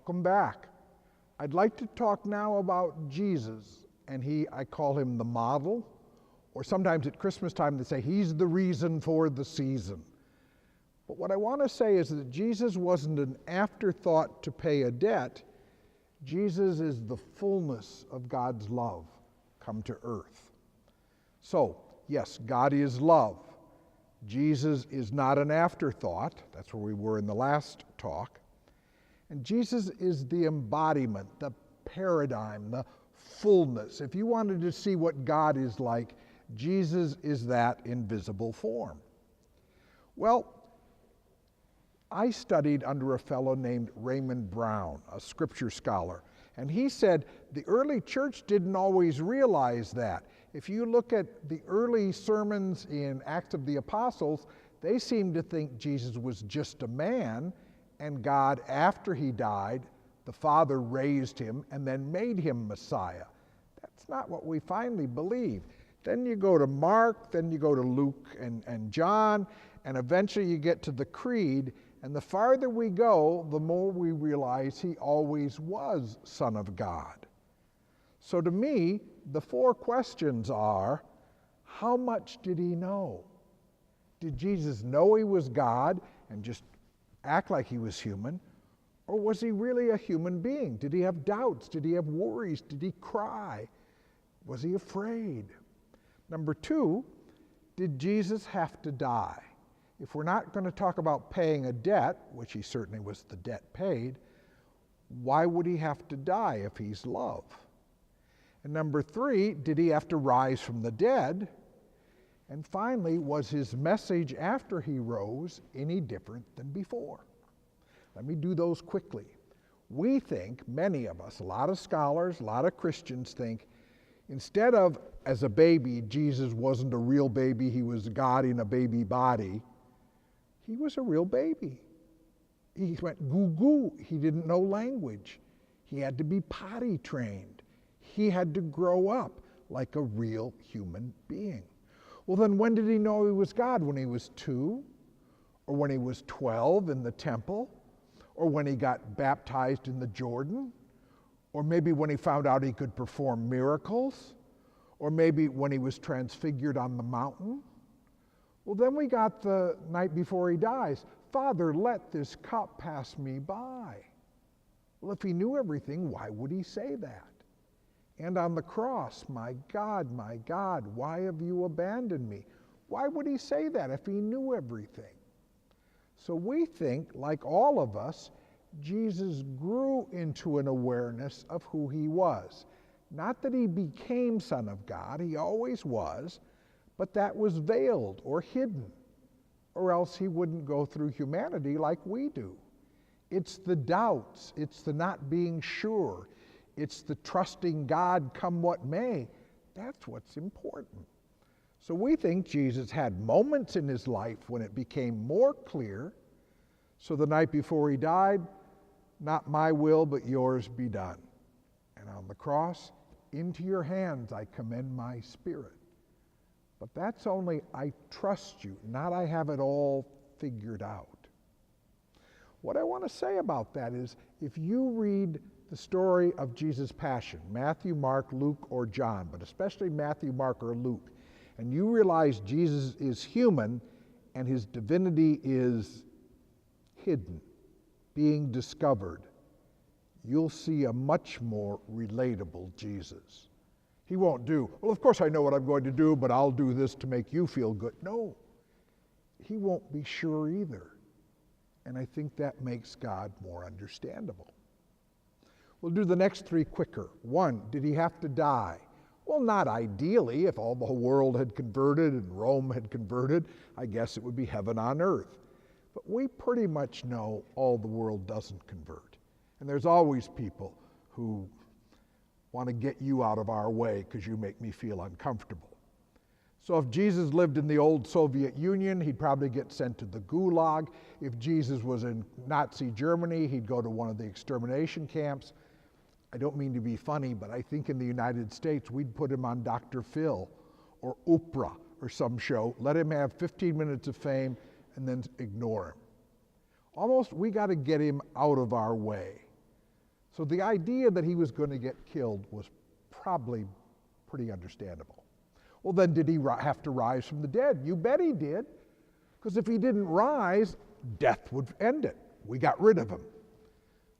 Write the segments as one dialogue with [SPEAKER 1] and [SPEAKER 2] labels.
[SPEAKER 1] Welcome back. I'd like to talk now about Jesus, and I call him the model, or sometimes at Christmas time they say he's the reason for the season. But what I want to say is that Jesus wasn't an afterthought to pay a debt. Jesus is the fullness of God's love come to earth. So, yes, God is love. Jesus is not an afterthought. That's where we were in the last talk. And Jesus is the embodiment, the paradigm, the fullness. If you wanted to see what God is like, Jesus is that invisible form. Well, I studied under a fellow named Raymond Brown, a scripture scholar, and he said the early church didn't always realize that. If you look at the early sermons in Acts of the Apostles, they seem to think Jesus was just a man, and God, after he died, the Father raised him and then made him Messiah. That's not what we finally believe. Then you go to Mark, then you go to Luke and John, and eventually you get to the Creed, and the farther we go, the more we realize he always was Son of God. So to me, the four questions are, how much did he know? Did Jesus know he was God and just act like he was human? Or was he really a human being? Did he have doubts? Did he have worries? Did he cry? Was he afraid? Number two, did Jesus have to die? If we're not going to talk about paying a debt, which he certainly was the debt paid, why would he have to die if he's love? And number three, did he have to rise from the dead? And finally, was his message after he rose any different than before? Let me do those quickly. We think, many of us, a lot of scholars, a lot of Christians think, instead of as a baby, Jesus wasn't a real baby, he was God in a baby body, he was a real baby. He went goo goo, he didn't know language. He had to be potty trained. He had to grow up like a real human being. Well, then when did he know he was God? When he was 2? Or when he was 12 in the temple? Or when he got baptized in the Jordan? Or maybe when he found out he could perform miracles? Or maybe when he was transfigured on the mountain? Well, then we got the night before he dies. Father, let this cup pass me by. Well, if he knew everything, why would he say that? And on the cross, my God, why have you abandoned me? Why would he say that if he knew everything? So we think, like all of us, Jesus grew into an awareness of who he was. Not that he became Son of God, he always was, but that was veiled or hidden, or else he wouldn't go through humanity like we do. It's the doubts, it's the not being sure, it's the trusting God come what may. That's what's important. So we think Jesus had moments in his life when it became more clear. So the night before he died, not my will but yours be done. And on the cross, into your hands I commend my spirit. But that's only I trust you, not I have it all figured out. What I want to say about that is, if you read the story of Jesus' passion, Matthew, Mark, Luke, or John, but especially Matthew, Mark, or Luke, and you realize Jesus is human and his divinity is hidden, being discovered, you'll see a much more relatable Jesus. He won't do, well, of course I know what I'm going to do, but I'll do this to make you feel good. No, he won't be sure either. And I think that makes God more understandable. We'll do the next three quicker. 1, did he have to die? Well, not ideally. If all the whole world had converted and Rome had converted, I guess it would be heaven on earth. But we pretty much know all the world doesn't convert. And there's always people who want to get you out of our way because you make me feel uncomfortable. So if Jesus lived in the old Soviet Union, he'd probably get sent to the Gulag. If Jesus was in Nazi Germany, he'd go to one of the extermination camps. I don't mean to be funny, but I think in the United States, we'd put him on Dr. Phil or Oprah or some show, let him have 15 minutes of fame, and then ignore him. Almost, we got to get him out of our way. So the idea that he was going to get killed was probably pretty understandable. Well, then did he have to rise from the dead? You bet he did. Because if he didn't rise, death would end it. We got rid of him.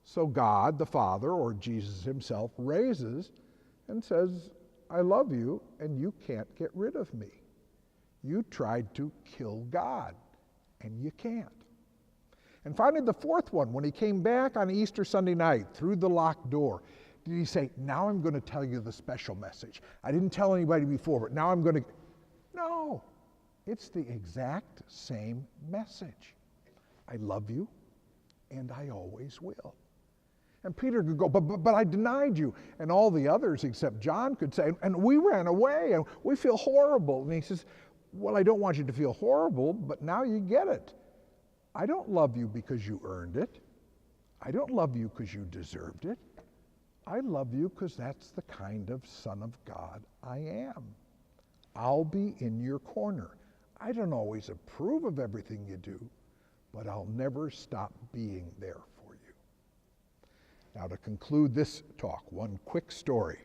[SPEAKER 1] So God, the Father, or Jesus himself, raises and says, I love you, and you can't get rid of me. You tried to kill God, and you can't. And finally, the fourth one, when he came back on Easter Sunday night through the locked door, did he say, now I'm going to tell you the special message. I didn't tell anybody before, but now I'm going to... No, it's the exact same message. I love you, and I always will. And Peter could go, but I denied you. And all the others except John could say, and we ran away, and we feel horrible. And he says, well, I don't want you to feel horrible, but now you get it. I don't love you because you earned it. I don't love you because you deserved it. I love you because that's the kind of Son of God I am. I'll be in your corner. I don't always approve of everything you do, but I'll never stop being there for you. Now, to conclude this talk, one quick story.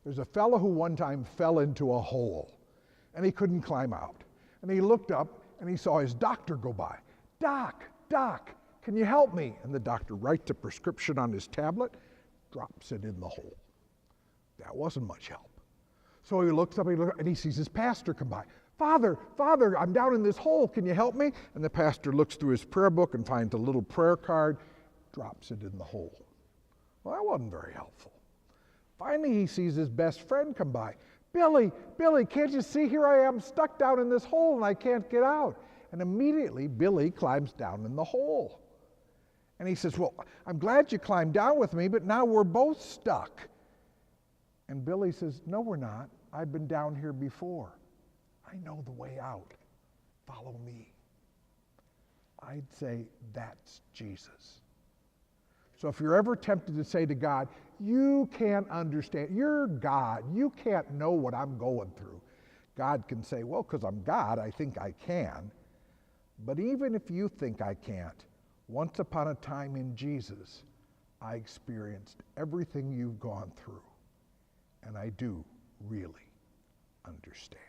[SPEAKER 1] There's a fellow who one time fell into a hole, and he couldn't climb out. And he looked up, and he saw his doctor go by. Doc, can you help me? And the doctor writes a prescription on his tablet, drops it in the hole. That wasn't much help. So he looks up and he sees his pastor come by. Father, I'm down in this hole. Can you help me? And the pastor looks through his prayer book and finds a little prayer card, drops it in the hole. Well, that wasn't very helpful. Finally, he sees his best friend come by. Billy, can't you see here I am stuck down in this hole and I can't get out? And immediately, Billy climbs down in the hole. And he says, well, I'm glad you climbed down with me, but now we're both stuck. And Billy says, no, we're not. I've been down here before. I know the way out. Follow me. I'd say that's Jesus. So if you're ever tempted to say to God, you can't understand, you're God, you can't know what I'm going through, God can say, well, because I'm God, I think I can. But even if you think I can't, once upon a time in Jesus, I experienced everything you've gone through, and I do really understand.